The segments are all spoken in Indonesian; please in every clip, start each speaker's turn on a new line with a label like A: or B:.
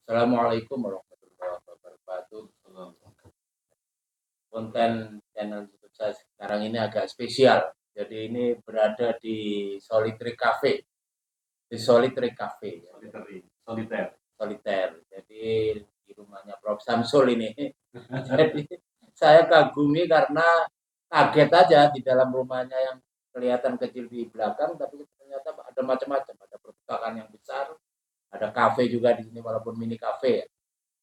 A: Assalamualaikum warahmatullahi wabarakatuh. Konten channel YouTube saya sekarang ini agak spesial. Jadi ini berada di Solitary Cafe. Di Solitary Cafe. Soliter. Jadi di rumahnya Prof. Samsul ini. Jadi saya kagumi karena kaget aja di dalam rumahnya yang kelihatan kecil di belakang, tapi ternyata ada macam-macam. Ada perpustakaan yang besar, ada kafe juga di sini walaupun mini kafe ya.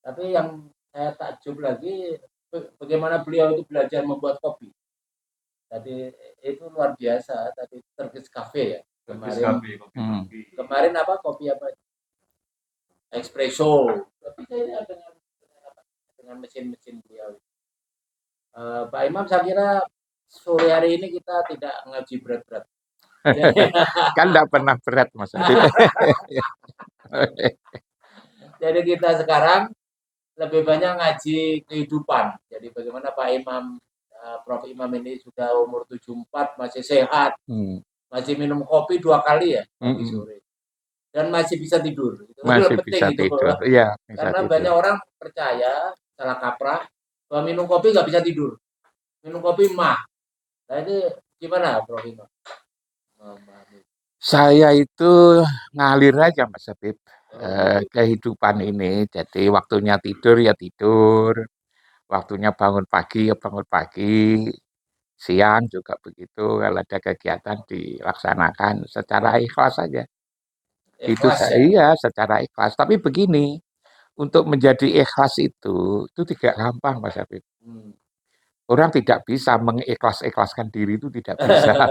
A: Tapi yang saya takjub lagi bagaimana beliau itu belajar membuat kopi. Tadi itu luar biasa. Tadi Turkish Cafe ya. Kemarin apa kopi apa? Espresso. Tapi saya dengan mesin-mesin beliau. Pak Imam, saya kira sore hari ini kita tidak ngaji berat-berat.
B: Kan tidak pernah berat Mas.
A: Jadi kita sekarang lebih banyak ngaji kehidupan. Jadi bagaimana Pak Imam, Prof. Imam ini sudah umur 74, masih sehat, masih minum kopi 2 kali ya pagi sore, dan masih bisa tidur. Itu
B: Masih
A: penting
B: bisa
A: itu.
B: tidur, iya.
A: Karena banyak orang percaya salah kaprah bahwa minum kopi nggak bisa tidur, minum kopi mah. Nah itu gimana Prof. Imam?
B: Saya itu ngalir aja Mas Habib. Kehidupan ini, jadi waktunya tidur ya tidur, waktunya bangun pagi ya bangun pagi, siang juga begitu, kalau ada kegiatan dilaksanakan secara ikhlas saja. Itu
A: Ikhlas
B: saya
A: ya.
B: iya secara ikhlas. Tapi begini, untuk menjadi ikhlas itu tidak gampang Mas Habib. Orang tidak bisa mengikhlas-ikhlaskan diri itu tidak bisa.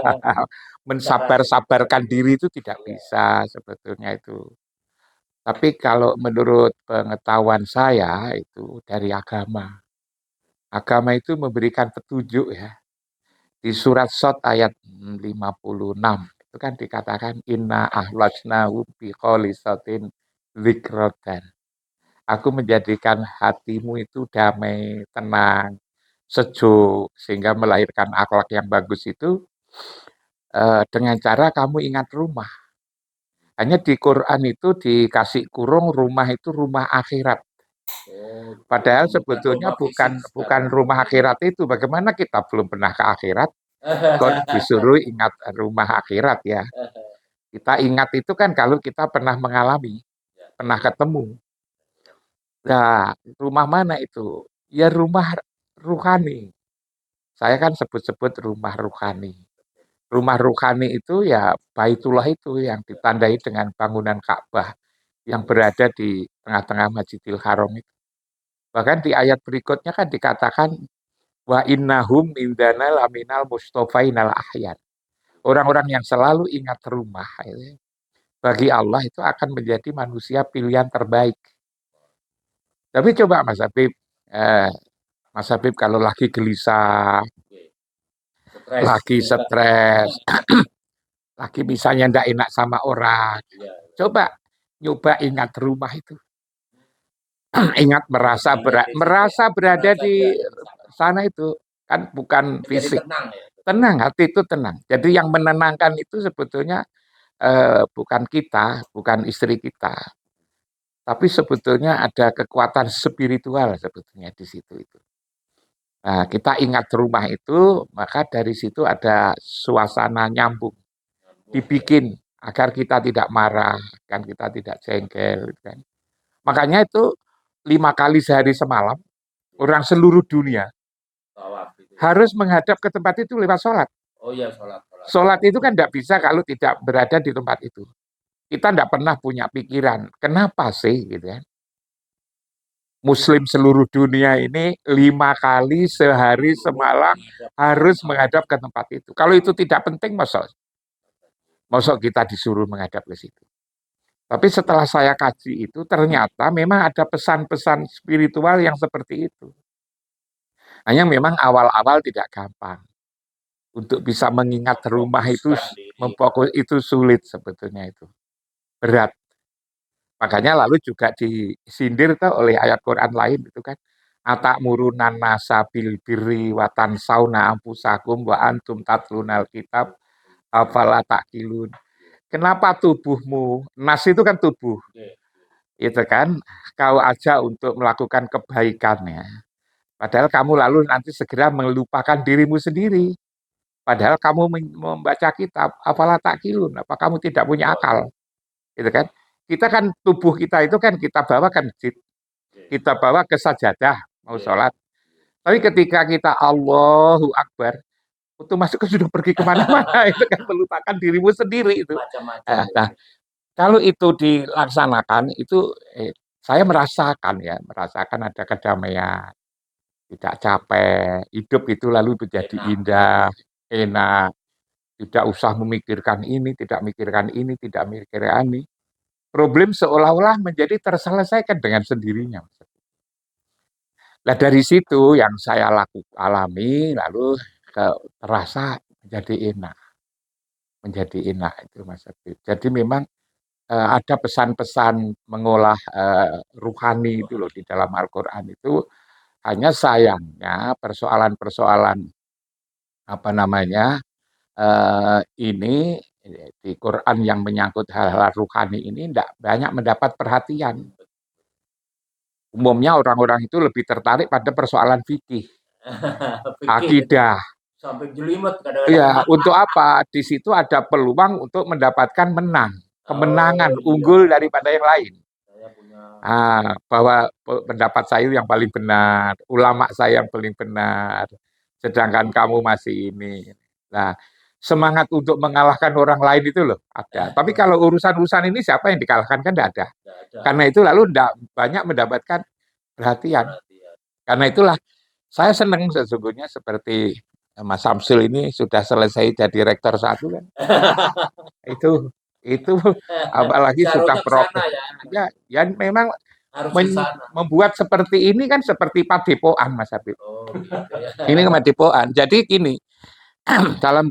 B: Mensabar-sabarkan diri itu tidak bisa sebetulnya itu. Tapi kalau menurut pengetahuan saya itu dari agama. Agama itu memberikan petunjuk ya. Di surat Shad ayat 56 itu kan dikatakan inna ahlasnahu biqolisatin dzikrodan. Aku menjadikan hatimu itu damai, tenang, sejuk, sehingga melahirkan akhlak yang bagus itu dengan cara kamu ingat rumah. Hanya di Quran itu dikasih kurung rumah itu rumah akhirat. Padahal sebetulnya bukan rumah akhirat itu. Bagaimana kita belum pernah ke akhirat, kok disuruh ingat rumah akhirat ya. Kita ingat itu kan kalau kita pernah mengalami, pernah ketemu. Nah, rumah mana itu? Ya rumah ruhani. Saya kan sebut-sebut rumah ruhani. Rumah ruhani itu ya Baitullah itu yang ditandai dengan bangunan Ka'bah yang berada di tengah-tengah Masjidil Haram itu. Bahkan di ayat berikutnya kan dikatakan wa innahum indana laminal mustofainal ahyan. Orang-orang yang selalu ingat rumah bagi Allah itu akan menjadi manusia pilihan terbaik. Tapi coba Mas Habib kalau lagi gelisah, lagi stres, lagi misalnya ndak enak sama orang, coba nyoba ingat rumah itu. Ingat merasa berada di sana itu kan bukan fisik. Tenang, hati itu tenang. Jadi yang menenangkan itu sebetulnya bukan kita, bukan istri kita. Tapi sebetulnya ada kekuatan spiritual sebetulnya di situ itu. Nah, kita ingat rumah itu, maka dari situ ada suasana nyambung. Dibikin agar kita tidak marah, kan kita tidak jengkel. Kan. Makanya itu 5 kali sehari semalam, orang seluruh dunia harus menghadap ke tempat itu lewat sholat.
A: Oh iya, sholat.
B: Sholat itu kan tidak bisa kalau tidak berada di tempat itu. Kita tidak pernah punya pikiran, kenapa sih gitu kan? Muslim seluruh dunia ini 5 kali sehari semalam harus menghadap ke tempat itu. Kalau itu tidak penting, masuk kita disuruh menghadap ke situ. Tapi setelah saya kaji itu, ternyata memang ada pesan-pesan spiritual yang seperti itu. Hanya memang awal-awal tidak gampang. Untuk bisa mengingat rumah itu, memfokus itu sulit sebetulnya itu. Berat. Makanya lalu juga disindir tuh oleh ayat Quran lain itu kan. Atakmurunan nasa bil birri wa tansawna anfusakum wa antum tatlunal kitab afala taqilun. Kenapa tubuhmu, nas itu kan tubuh. itu kan kau ajak untuk melakukan kebaikannya. Padahal kamu lalu nanti segera melupakan dirimu sendiri. Padahal kamu membaca kitab, apalah takilun, apa kamu tidak punya
A: Oh,
B: akal, gitu kan? Kita kan tubuh kita itu kan kita bawa kan masjid,
A: oke.
B: kita bawa ke sajadah mau
A: Oke.
B: sholat. Tapi ketika kita Allahu Akbar, itu masuk sudah pergi kemana-mana, itu kan melupakan dirimu sendiri itu.
A: Macam-macam
B: Nah,
A: itu.
B: kalau itu dilaksanakan, itu saya merasakan ada kedamaian, tidak capek, hidup itu lalu menjadi
A: Enak.
B: indah, enak, tidak usah memikirkan ini, tidak mikirkan ini, tidak mikirkan ini. Problem seolah-olah menjadi terselesaikan dengan sendirinya. Nah dari situ yang saya alami, lalu terasa menjadi enak itu Mas Habib. Jadi memang ada pesan-pesan mengolah ruhani itu loh di dalam Al-Quran itu. Hanya sayangnya persoalan-persoalan apa namanya ini di Quran yang menyangkut hal-hal ruhani ini tidak banyak mendapat perhatian. Umumnya orang-orang itu lebih tertarik pada persoalan fikih,
A: Pikir
B: akidah.
A: sampai jelimet kadang-kadang.
B: Ya, untuk apa? Di situ ada peluang untuk mendapatkan
A: Oh
B: kemenangan,
A: iya,
B: unggul daripada yang lain.
A: saya punya
B: Bahwa pendapat saya yang paling benar, ulama saya yang paling benar, sedangkan kamu masih ini. Nah, semangat untuk mengalahkan orang lain itu loh ada. Tapi kalau urusan-urusan ini siapa yang dikalahkan kan tidak ada.
A: tidak ada
B: Karena itu lalu tidak banyak mendapatkan perhatian.
A: perhatian.
B: Karena itulah saya senang sesungguhnya seperti Mas Samsul ini sudah selesai jadi rektor satu kan. Itu apalagi sudah
A: Seharusnya ke sana
B: profes.
A: ya,
B: Ya, ya memang
A: harus ke sana.
B: membuat seperti ini kan seperti padepokan Mas Habib.
A: Oh gitu ya.
B: Ini padepokan. Jadi gini, dalam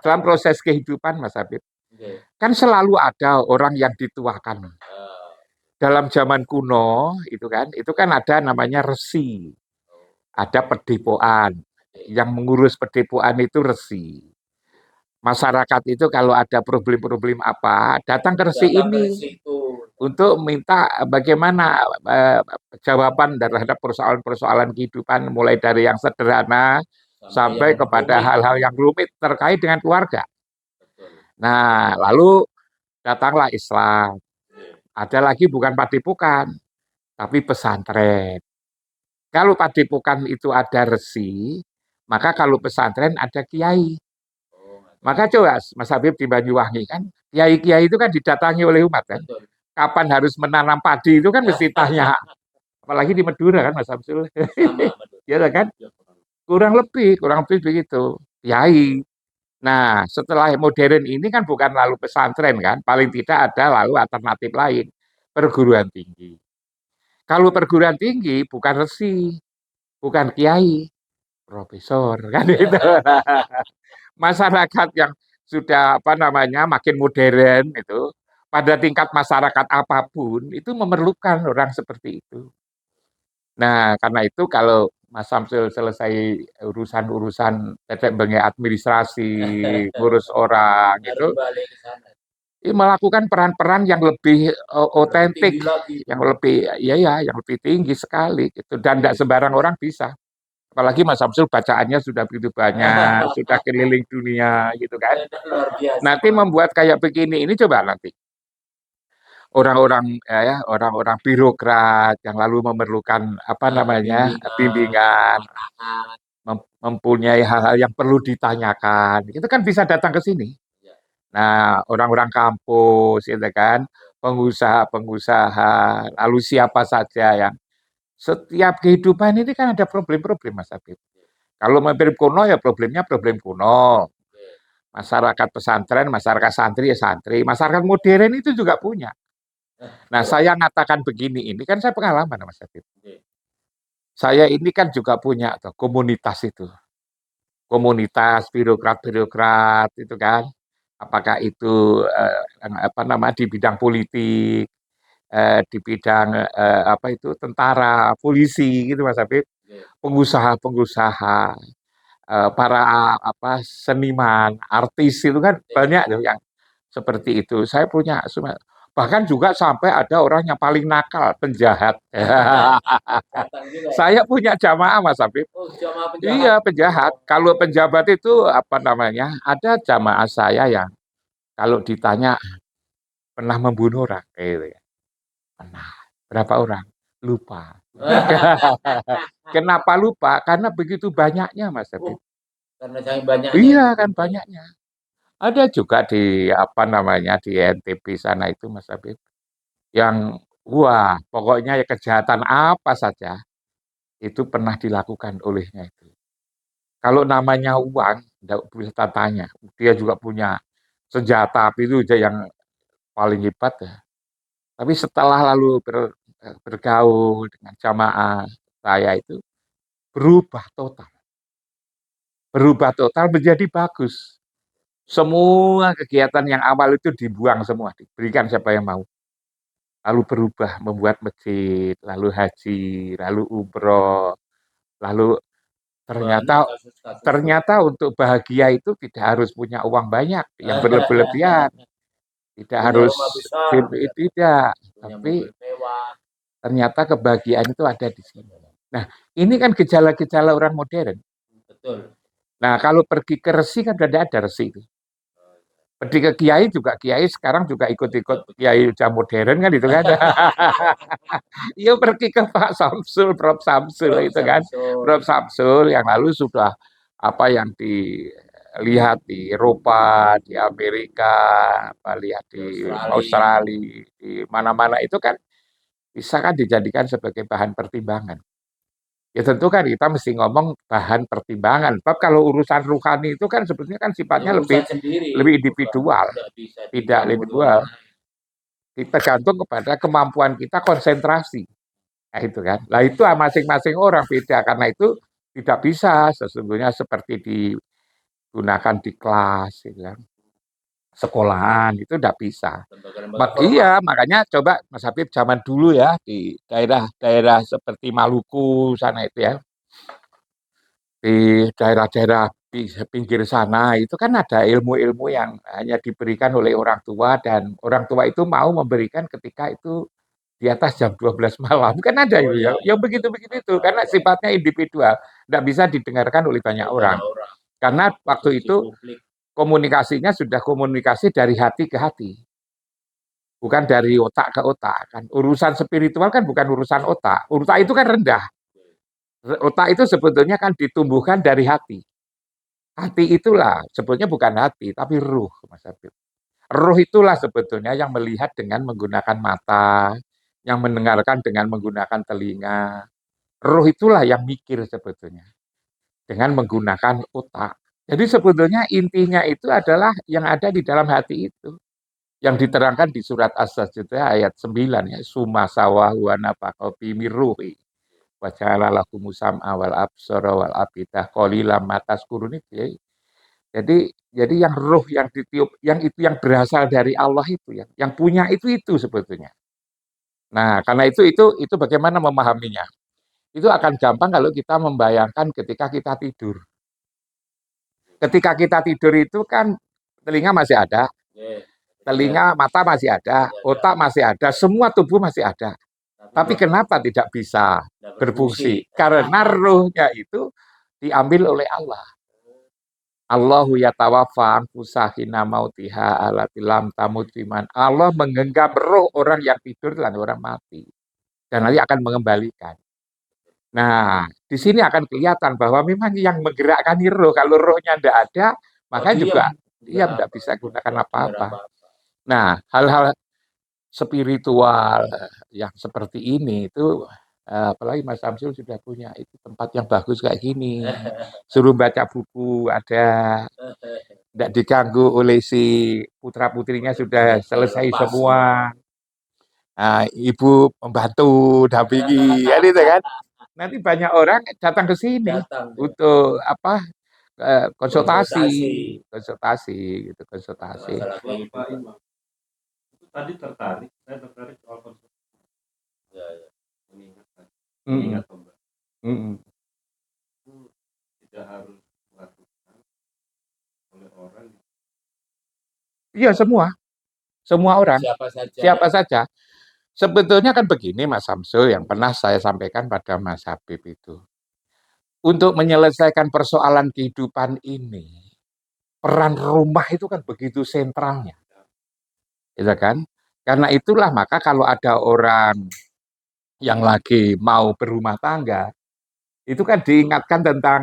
B: dalam proses kehidupan Mas Habib,
A: Oke.
B: kan selalu ada orang yang dituakan. Dalam zaman kuno itu kan ada namanya resi, ada padepokan. Yang mengurus padepokan itu resi. Masyarakat itu kalau ada problem-problem apa, datang ke resi
A: Datang ke
B: ini
A: situ
B: untuk minta bagaimana jawaban terhadap persoalan-persoalan kehidupan mulai dari yang sederhana
A: sampai yang
B: sampai kepada
A: rumit.
B: hal-hal yang rumit terkait dengan keluarga.
A: Betul.
B: Nah, lalu datanglah Islam.
A: Oke.
B: Ada lagi bukan padepokan, tapi pesantren. Kalau padepokan itu ada resi, maka kalau pesantren ada kiai.
A: Oh, ada.
B: Maka coba Mas Habib di Banyuwangi kan, kiai-kiai itu kan didatangi oleh umat kan.
A: Betul.
B: Kapan harus menanam padi itu kan mesti tanya. Apalagi di Madura kan Mas Samsul.
A: Sama betul.
B: Ya kan?
A: Ya,
B: Kurang lebih begitu. Kiai. Nah, setelah modern ini kan bukan lalu pesantren kan, paling tidak ada lalu alternatif lain, perguruan tinggi. Kalau perguruan tinggi bukan resi, bukan kiai, profesor kan itu. Masyarakat yang sudah apa namanya makin modern itu pada tingkat masyarakat apapun itu memerlukan orang seperti itu. Nah, karena itu kalau Mas Samsul selesai urusan-urusan tetek bengek administrasi, ngurus orang
A: harus
B: itu,
A: balik ke sana.
B: melakukan peran-peran yang lebih
A: Lebih tinggi
B: otentik,
A: lagi.
B: yang lebih yang lebih tinggi sekali gitu dan tidak sembarang orang bisa. Apalagi Mas Samsul bacaannya sudah begitu banyak, sudah keliling dunia gitu kan.
A: Luar biasa.
B: Nanti membuat kayak begini ini coba nanti orang-orang birokrat yang lalu memerlukan apa namanya bimbingan, mempunyai hal-hal yang perlu ditanyakan, itu kan bisa datang ke sini.
A: Ya.
B: Nah, orang-orang kampus, itu kan, pengusaha-pengusaha, lalu siapa saja yang setiap kehidupan ini kan ada problem-problem, Mas Habib. Kalau mampir kuno ya problemnya problem kuno. Masyarakat pesantren, masyarakat santri ya santri, masyarakat modern itu juga punya. Nah, saya ngatakan begini, ini kan saya pengalaman, Mas Habib. Saya ini kan juga punya komunitas itu. Komunitas birokrat-birokrat itu kan. Apakah itu apa nama di bidang politik, di bidang apa itu tentara, polisi gitu Mas Habib. Pengusaha-pengusaha, para apa seniman, artis itu kan banyak tuh yang seperti itu. Saya punya Bahkan juga sampai ada orang yang paling nakal, penjahat.
A: Datang juga ya.
B: Saya punya jamaah, Mas Habib.
A: Oh, jamaah penjahat.
B: Iya, penjahat.
A: Oh,
B: Kalau penjabat itu apa namanya? Ada jamaah saya yang kalau ditanya pernah membunuh orang, gitu ya. Pernah. Berapa orang? Lupa. Kenapa lupa? Karena begitu banyaknya, Mas
A: oh,
B: Habib.
A: karena saking banyaknya
B: Iya,
A: itu
B: kan
A: benda ya.
B: banyaknya. Ada juga di apa namanya di NTB sana itu, Mas Habib, yang wah, pokoknya ya kejahatan apa saja itu pernah dilakukan olehnya itu. Kalau namanya uang, tidak bisa tanya. Dia juga punya senjata api itu aja yang paling hebat ya. Tapi setelah lalu bergaul dengan jamaah saya itu berubah total. Berubah total menjadi bagus. Semua kegiatan yang awal itu dibuang semua, diberikan siapa yang mau. Lalu berubah membuat masjid, lalu haji, lalu umroh, lalu
A: Banyak
B: ternyata
A: kasus-kasus seperti
B: ternyata untuk bahagia itu tidak harus punya uang banyak yang berlebihan, tidak
A: punya
B: harus
A: rumah besar,
B: tidak,
A: punya
B: tapi
A: mobil mewah.
B: ternyata kebahagiaan itu ada di sini. Nah, ini kan gejala-gejala orang modern.
A: Betul.
B: Nah, kalau pergi ke resi kan tidak ada resi itu. Pergi ke kiai juga kiai sekarang juga ikut-ikut
A: Betul, betul.
B: kiai udah modern kan itu kan. Iya pergi ke Pak Samsul, Prof Samsul
A: Prof.
B: itu kan.
A: Samsul.
B: Prof Samsul yang lalu sudah apa yang dilihat di Eropa, di Amerika, apa lihat
A: Di
B: di
A: Australia.
B: Australia, di mana-mana itu kan bisa kan dijadikan sebagai bahan pertimbangan. Ya tentu kan kita mesti ngomong bahan pertimbangan. Sebab kalau urusan ruhani itu kan sebetulnya kan
A: Ya
B: sifatnya lebih
A: urusan sendiri,
B: lebih
A: bukan
B: individual,
A: tidak bisa
B: tidak
A: dicampur
B: individual.
A: orang lain.
B: Tergantung kepada kemampuan kita konsentrasi. Nah, itu kan. Nah, itu masing-masing orang beda karena itu tidak bisa sesungguhnya seperti digunakan di kelas gitu kan. Sekolahan itu tidak bisa.
A: Lembaga-lembaga formal.
B: Iya, makanya coba Mas Habib zaman dulu ya di daerah-daerah seperti Maluku sana itu ya, di daerah-daerah pinggir sana itu kan ada ilmu-ilmu yang hanya diberikan oleh orang tua dan orang tua itu mau memberikan ketika itu di atas jam 12 malam kan ada
A: Oh
B: itu
A: ya,
B: ya
A: ya,
B: yang begitu-begitu itu
A: ada,
B: karena
A: ada.
B: sifatnya individual tidak bisa didengarkan oleh banyak
A: Oleh
B: orang
A: banyak orang.
B: karena waktu
A: Konsumsi
B: itu
A: publik.
B: komunikasinya sudah komunikasi dari hati ke hati bukan dari otak ke otak kan urusan spiritual kan bukan urusan otak itu kan rendah otak itu sebetulnya kan ditumbuhkan dari hati. Hati itulah sebetulnya bukan hati, tapi ruh, Mas Habib. Ruh itulah sebetulnya yang melihat dengan menggunakan mata, yang mendengarkan dengan menggunakan telinga. Ruh itulah yang mikir sebetulnya dengan menggunakan otak. Jadi sebetulnya intinya itu adalah yang ada di dalam hati itu. Yang diterangkan di surat As-Sajdah ayat 9 ya, summa sawahu wa nafakha fi miruhi wa ja'ala lakumus sam'a wal absara wal afidah qalilan ma tazkurun itu ya. Jadi yang roh yang ditiup, yang itu yang berasal dari Allah itu yang punya itu sebetulnya. Nah, karena itu bagaimana memahaminya? Itu akan gampang kalau kita membayangkan ketika kita tidur. Ketika kita tidur itu kan telinga masih ada,
A: Oke, betul.
B: telinga mata masih ada,
A: Masih ada.
B: otak masih ada, semua tubuh masih ada.
A: Tapi
B: Tapi kenapa tidak bisa
A: tidak berfungsi.
B: berfungsi? Karena rohnya itu diambil oleh Allah. Allahu yatawaffa anfusa hina mautiha allati lam tamut fiman. Allah menggenggam roh orang yang tidur dan orang mati. Dan nanti akan mengembalikan. Nah, di sini akan kelihatan bahwa memang yang menggerakkan roh, kalau rohnya tidak ada,
A: Oh,
B: maka
A: diam.
B: juga dia
A: Enggak
B: tidak
A: apa.
B: bisa gunakan
A: Enggak dengar
B: apa-apa.
A: apa-apa.
B: Nah, hal-hal spiritual yang seperti ini itu apalagi Mas Samsul sudah punya itu tempat yang bagus kayak gini. Suruh baca buku ada, tidak diganggu oleh si putra-putrinya sudah
A: Sudah
B: selesai
A: lepas semua.
B: semua. Nah, ibu membantu dampingi, ya itu kan. Nanti banyak orang datang ke sini
A: Datang dia.
B: untuk apa konsultasi,
A: Konsultasi.
B: konsultasi gitu,
A: Ada
B: konsultasi.
A: masalah
C: Pak
A: kehidupan.
C: Imam, itu tadi saya tertarik soal konsep
A: Ya, ya.
C: mengingat
B: Mm-mm,
C: mengingat Mbak,
B: mm-mm.
C: itu tidak harus dilakukan oleh orang yang
B: Iya semua, semua orang,
A: Siapa saja
B: siapa
A: ya.
B: saja. Sebetulnya kan begini Mas Samsul, yang pernah saya sampaikan pada Mas Habib itu. Untuk menyelesaikan persoalan kehidupan ini, peran rumah itu kan begitu sentralnya, gitu kan? Karena itulah maka kalau ada orang yang lagi mau berumah tangga, itu kan diingatkan tentang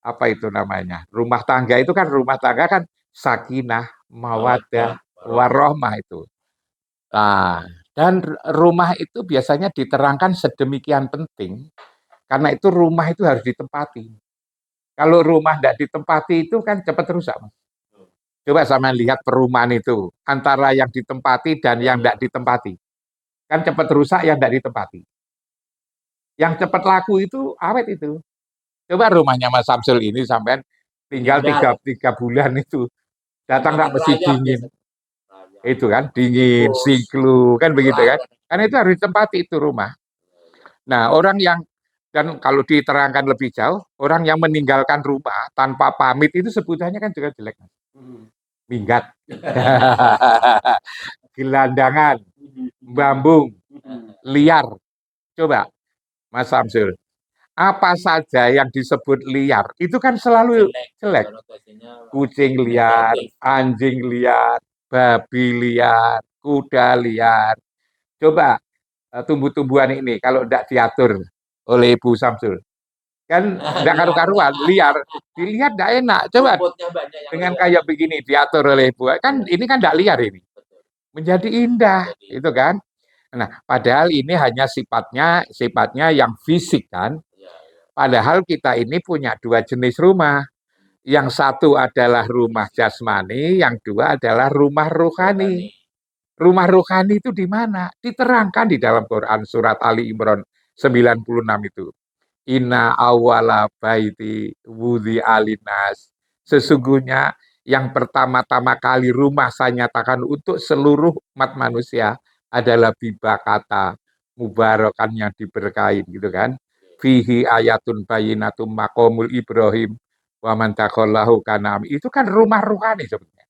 B: apa itu namanya? Rumah tangga itu kan rumah tangga kan sakinah, mawaddah,
A: Mawaddah, warohmah.
B: warohmah itu. Nah, dan rumah itu biasanya diterangkan sedemikian penting karena itu rumah itu harus ditempati. Kalau rumah tidak ditempati itu kan cepat rusak, Mas. Coba sama lihat perumahan itu antara yang ditempati dan yang tidak ditempati. Kan cepat rusak yang tidak ditempati. Yang cepat laku itu awet itu. Coba rumahnya Mas Samsul ini sampai tinggal
A: Tinggal
B: tiga bulan itu.
A: yang
B: Datang nggak
A: makin
B: mesti
A: rayap
B: dingin.
A: biasanya. Rayap.
B: Itu kan dingin,
A: Tikus,
B: siklu, kan begitu
A: ular.
B: kan. Kan itu harus ditempati itu rumah. Nah, orang yang dan kalau diterangkan lebih jauh, orang yang meninggalkan rumah tanpa pamit itu sebutannya kan juga jelek. Minggat, gelandangan, bambung, liar. Coba, Mas Samsul, apa saja yang disebut liar itu kan selalu
A: Jelek,
B: jelek.
A: konotasinya
B: Kucing liar,
A: negatif.
B: anjing liar, babi liar, kuda liar. Coba tumbuh-tumbuhan ini kalau tidak diatur oleh Ibu Samsul, kan tidak
A: Liar
B: karu-karuan,
A: dah.
B: liar. Dilihat tidak enak. Coba
A: Rumputnya banyak yang
B: dengan
A: liar.
B: kayak begini diatur oleh Ibu, kan ini kan tidak liar ini.
A: Betul.
B: Menjadi indah,
A: Jadi
B: itu kan. Nah, padahal ini hanya sifatnya yang fisik kan.
A: ya, ya.
B: Padahal kita ini punya dua jenis rumah. Yang satu adalah rumah jasmani, yang dua adalah rumah rohani.
A: Rohani.
B: Rumah rohani itu di mana? Diterangkan di dalam Quran surat Ali Imran 96 itu. Inna awala baiti wudhi alinas. Sesungguhnya yang pertama-tama kali rumah saya nyatakan untuk seluruh umat manusia adalah bibakata mubarakan yang diberkahi gitu kan. Fihi ayatun bayinatum makomul Ibrahim wa man takhallahu kanam. Itu kan rumah rohani sebenarnya.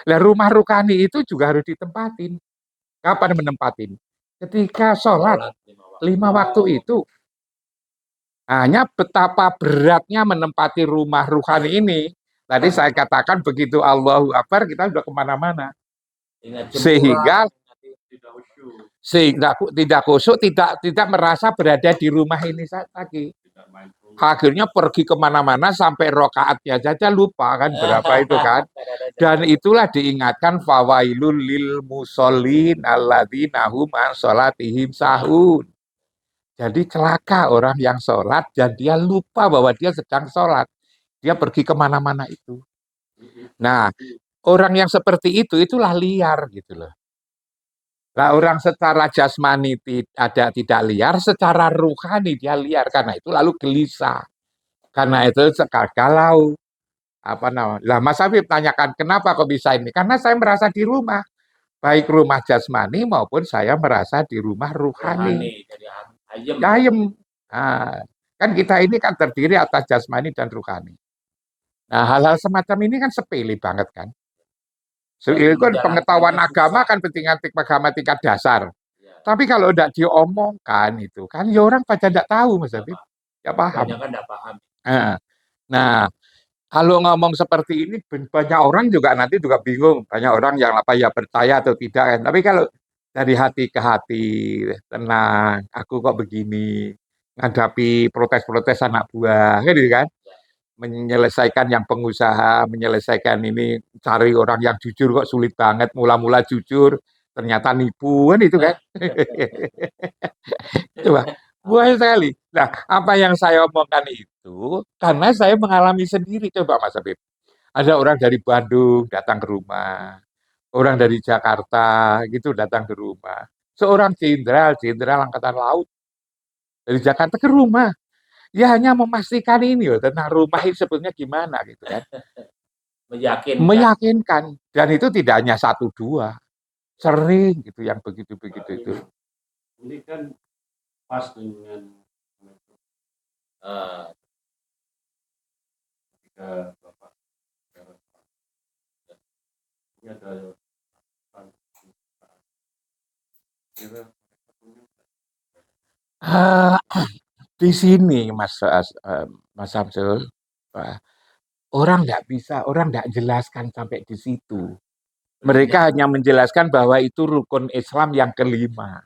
B: Nah, rumah rohani itu juga harus ditempatin. Kapan menempatin? Ketika sholat
A: Sholat 5 waktu.
B: 5 waktu itu. Hanya betapa beratnya menempati rumah rohani ini. Tadi saya katakan begitu Allahu Akbar kita sudah kemana-mana.
A: Ingat
B: Sehingga
A: jemuran,
C: Tidak khusyuk,
B: tidak khusyuk, tidak merasa berada di rumah ini lagi.
C: tidak mindful.
B: Akhirnya pergi kemana-mana sampai rokaatnya saja lupa kan berapa itu kan. Dan itulah diingatkan fawailul lil musallin alladzina hum an sholatihim sahun. Jadi celaka orang yang sholat dan dia lupa bahwa dia sedang sholat. Dia pergi kemana-mana itu. Nah, orang yang seperti itu itulah liar gitu loh. Nah, orang secara jasmani tidak liar, secara ruhani dia liar karena itu lalu gelisah. Karena itu galau. Apa namanya? Lah Mas Habib tanyakan kenapa kok bisa ini? Karena saya merasa di rumah, baik rumah jasmani maupun saya merasa di rumah ruhani.
A: rohani. Jadi ayem.
B: Ayem. Nah, kan kita ini kan terdiri atas jasmani dan ruhani. Nah, hal-hal semacam ini kan sepele banget kan. Itu kan pengetahuan
A: Menjalankannya
B: agama
A: susah.
B: kan tingkat agama tingkat dasar.
A: Ya,
B: Tapi kalau tidak diomongkan itu kan ya orang pada tidak tahu Mas Habib. Ya paham.
A: banyak kan tidak paham.
B: Nah, nah, kalau ngomong seperti ini banyak orang juga nanti juga bingung. Banyak orang yang apa ya percaya atau tidak kan. Tapi kalau dari hati ke hati tenang, aku kok begini menghadapi protes-protes anak buah, gitu kan? Menyelesaikan yang pengusaha, menyelesaikan ini cari orang yang jujur kok sulit banget. Mula-mula jujur, ternyata nipu kan itu kan? Coba buah sekali. Nah, apa yang saya omongkan itu karena saya mengalami sendiri. Coba Mas Habib. Ada orang dari Bandung datang ke rumah, orang dari Jakarta gitu datang ke rumah. Seorang jenderal angkatan laut dari Jakarta ke rumah. Ya hanya memastikan ini loh tentang rumah ini sebetulnya gimana gitu kan.
A: Meyakinkan.
B: Meyakinkan dan itu tidak hanya satu dua, sering gitu yang begitu-begitu itu.
C: Ini kan pas dengan
A: eh,
C: ketika Bapak ini ada kira
B: Eh, di sini Mas Samsul, orang nggak bisa, orang nggak jelaskan sampai di situ. Mereka hanya menjelaskan bahwa itu rukun Islam yang kelima.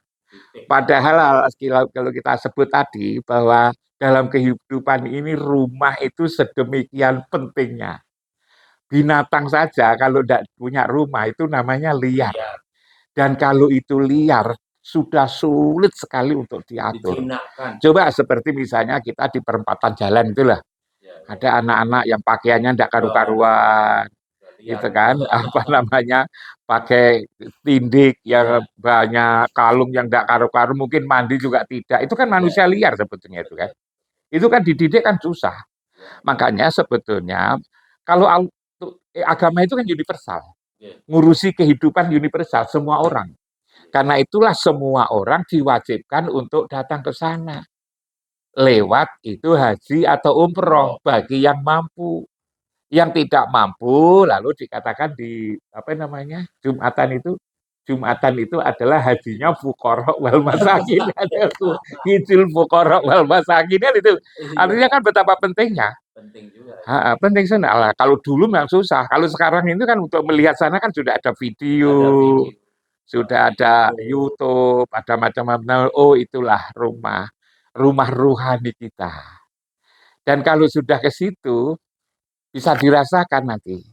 B: Padahal kalau kita sebut tadi bahwa dalam kehidupan ini rumah itu sedemikian pentingnya. Binatang saja kalau tidak punya rumah itu namanya liar.
A: Iya,
B: Dan kalau itu liar sudah sulit sekali untuk diatur.
A: dijinakkan.
B: Coba seperti misalnya kita di perempatan jalan itulah.
A: Ya, ya.
B: Ada anak-anak yang pakaiannya tidak karu-karuan,
A: Liar.
B: gitu kan? Apa namanya? Pakai tindik yang
A: Iya.
B: banyak, kalung yang tidak karu-karu, mungkin mandi juga tidak. Itu kan manusia liar sebetulnya itu kan. Itu kan dididik kan susah. Makanya sebetulnya kalau agama itu kan universal.
A: Iya.
B: Ngurusi kehidupan universal semua orang. Karena itulah semua orang diwajibkan untuk datang ke sana. Lewat itu haji atau umroh bagi yang mampu. Yang tidak mampu lalu dikatakan di apa namanya? Jumatan itu adalah hajinya fuqara wal masakin. Hijul fuqara wal masakin itu. Artinya kan betapa pentingnya.
A: Penting juga.
B: Penting sana. Lah, kalau dulu memang susah. Kalau sekarang itu kan untuk melihat sana kan sudah ada video, sudah ada YouTube, ada macam-macam. Oh, itulah rumah rohani kita. Dan kalau sudah ke situ bisa dirasakan nanti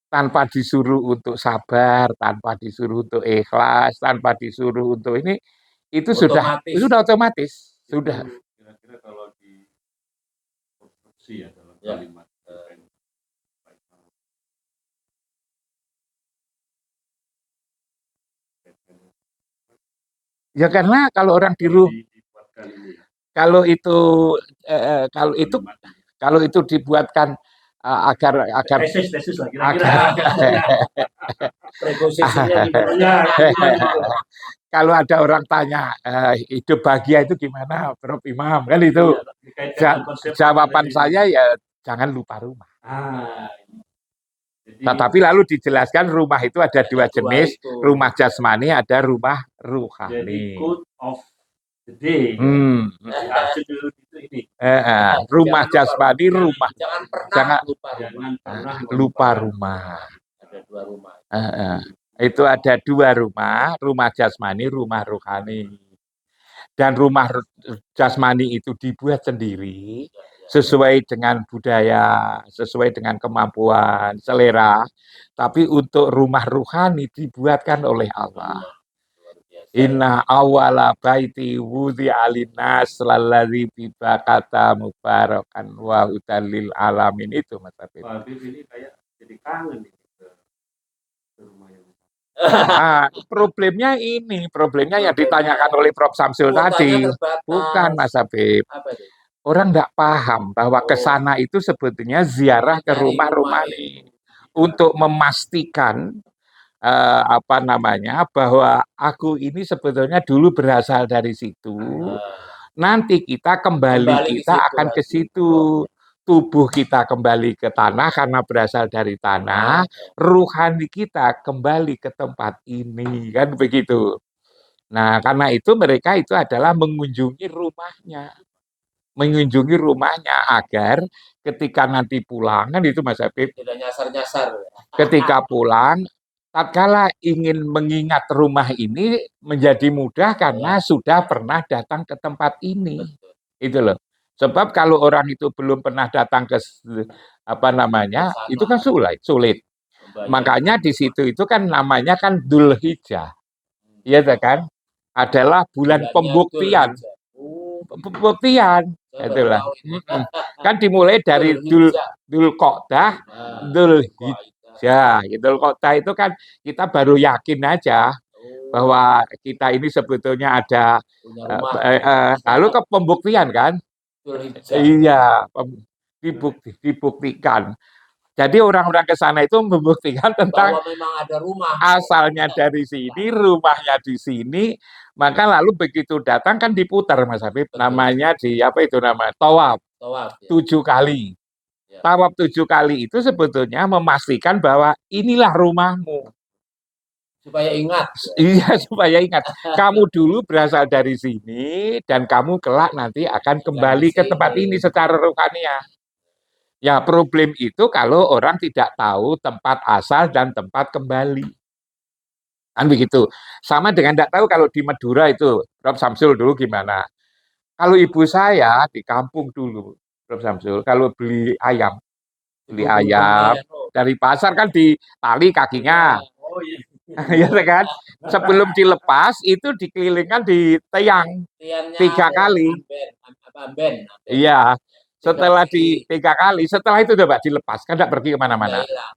B: tanpa disuruh untuk sabar, tanpa disuruh untuk ikhlas, tanpa disuruh untuk ini itu sudah otomatis. Sudah.
C: Kira-kira kalau di konstruksi ya dalam
A: Ya.
C: kalimat
B: Ya karena kalau orang
C: dibuatkan ini ya,
B: kalau itu kalau itu dibuatkan agar
C: tesis lah kira-kira.
A: Preposisinya di
C: Ya,
B: kalau ada orang tanya hidup bahagia itu gimana, Prof Imam kan itu
C: dikaitkan dengan konsep
B: jawaban
C: tadi.
B: saya ya jangan lupa rumah.
C: Jadi,
B: Tetapi lalu dijelaskan rumah itu ada dua jenis, rumah jasmani ada rumah
C: jadi
B: ruhani.
C: quote of the day ya, judul itu ini.
B: Rumah jasmani, rumah
A: Jangan pernah
B: lupa rumah.
A: Ada dua rumah.
B: Itu ada dua rumah jasmani, rumah rohani. Dan rumah jasmani itu dibuat sendiri sesuai dengan budaya, sesuai dengan kemampuan, selera. Tapi untuk rumah rohani dibuatkan oleh Allah. Inna awala baiti wudhi alinas lalladzi bibakata mubarakan wa hudalil alamin itu Mas Habib.
C: Pak Habib ini kayak jadi kangen nih ke rumah yang
B: problemnya yang ditanyakan oleh Prof Samsul tadi. Bukan Mas Habib. Orang tidak paham bahwa ke sana itu sebetulnya ziarah ke rumah rohani untuk memastikan bahwa aku ini sebetulnya dulu berasal dari situ. Nanti kita kita akan ke situ. Tubuh kita kembali ke tanah karena berasal dari tanah, ruhani kita kembali ke tempat ini, kan begitu. Nah, karena itu mereka itu adalah mengunjungi rumahnya agar ketika nanti pulang kan itu Mas Habib.
A: Tidak nyasar-nyasar.
B: Ketika pulang tatkala ingin mengingat rumah ini menjadi mudah karena sudah pernah datang ke tempat ini. Itu loh. Sebab kalau orang itu belum pernah datang ke itu kan sulit. Makanya di situ itu kan namanya kan Dzulhijjah. Iya kan? Adalah bulan pembuktian. Itulah. Kan dimulai dari Dzulqa'dah, Dzulhijjah. Dzulqa'dah itu kan kita baru yakin aja bahwa kita ini sebetulnya ada lalu ke pembuktian kan? Iya, dibuktikan. Jadi orang-orang ke sana itu membuktikan tentang
A: bahwa memang ada rumah.
B: Asalnya dari sini, rumahnya di sini, maka lalu begitu datang kan diputar Mas Habib. Namanya tawaf. 7 kali. Tawaf 7 kali itu sebetulnya memastikan bahwa inilah rumahmu.
A: supaya ingat.
B: Iya, supaya ingat. Kamu dulu berasal dari sini dan kamu kelak nanti akan kembali ke tempat ini secara rohania. Ya, problem itu kalau orang tidak tahu tempat asal dan tempat kembali. Kan begitu. Sama dengan tidak tahu kalau di Madura itu, Prof. Samsul dulu gimana. Kalau ibu saya di kampung dulu, Prof. Samsul, kalau beli ayam dari pasar kan ditali kakinya,
A: Oh iya.
B: ya kan? Sebelum dilepas itu dikelilingkan di tiang
A: Tiangnya
B: 3 kali.
A: amben.
B: Iya, setelah
A: kali.
B: 3 kali, setelah itu coba dilepas, kan tidak pergi kemana-mana.
A: Udah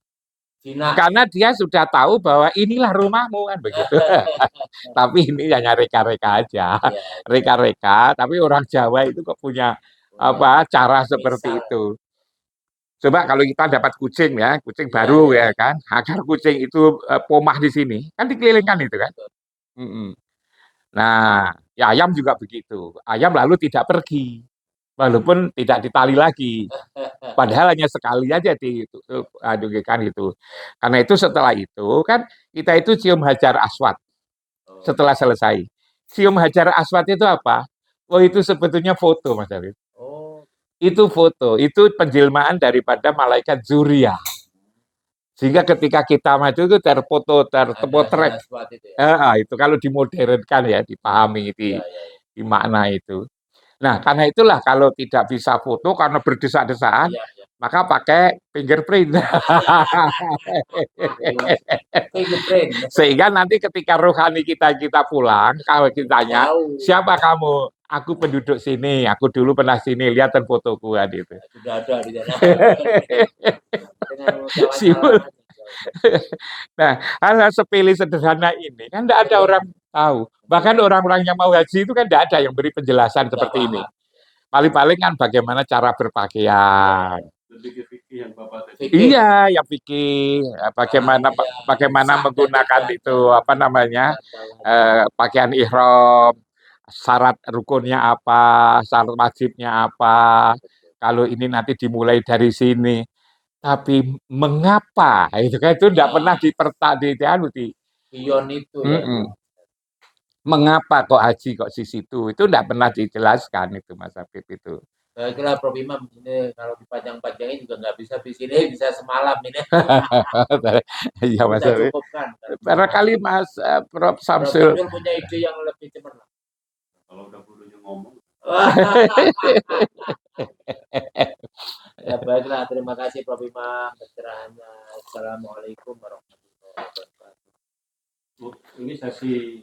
A: hilang.
B: Karena dia sudah tahu bahwa inilah rumahmu kan begitu. Tapi ini hanya reka-reka aja,
A: Iya,
B: reka-reka. Tapi orang Jawa itu kok punya apa cara seperti
A: misal.
B: itu. Coba kalau kita dapat kucing ya, kucing
A: Iya,
B: baru
A: iya.
B: ya kan, agar kucing itu pomah di sini, kan dikelilingkan itu kan. Mm-mm. Nah, ya ayam juga begitu. Ayam lalu tidak pergi, walaupun tidak ditali lagi. Padahal hanya sekali aja diadukan itu. Karena itu setelah itu kan kita itu cium hajar aswad setelah selesai. Cium hajar aswad itu apa? Oh itu sebetulnya foto Mas David.
A: Oh,
B: Itu foto, itu penjelmaan daripada malaikat Zuria. Sehingga ketika kita maju itu terfoto, terpotret.
A: itu ya.
B: Itu kalau dimodernkan ya, dipahami,
A: Iya, iya, iya.
B: di makna itu. Nah, karena itulah kalau tidak bisa foto karena berdesak-desakan,
A: Iya, iya.
B: maka pakai fingerprint.
A: Fingerprint.
B: Sehingga nanti ketika rohani kita pulang, kalau ditanya,
A: Tahu.
B: siapa kamu? Aku penduduk sini, aku dulu pernah sini, lihat fotoku kan itu.
A: Sudah ada di sana. Dengan
B: Simbol.
A: nyala-nyala.
B: Nah, hal-hal sepele sederhana ini kan tidak ada orang tahu. Bahkan orang-orang yang mau haji itu kan tidak ada yang beri penjelasan seperti ini. Paling-paling kan bagaimana cara berpakaian.
C: Lebih ke fikih yang Bapak tadi.
B: Iya, yang fikih bagaimana menggunakan itu apa namanya pakaian ihram, syarat rukunnya apa, syarat wajibnya apa. Kalau ini nanti dimulai dari sini. Tapi mengapa itu kan itu tidak pernah di
A: Pion itu ya.
B: mengapa kok haji kok di situ itu tidak pernah dijelaskan itu Mas Habib itu.
A: Saya kira Prof Imam ini kalau dipanjang-panjangin juga nggak bisa di sini, bisa semalam ini.
B: Iya Mas
A: Kita
B: Habib.
A: cukupkan.
B: Barangkali Mas Prof
A: Prof
B: Samsul
A: Samsul punya ide yang lebih cemerlang.
C: Kalau udah gurunya ngomong.
A: Ya baiklah, terima kasih Prof Imam pencerahannya. Assalamualaikum warahmatullahi wabarakatuh.
C: Ini sesi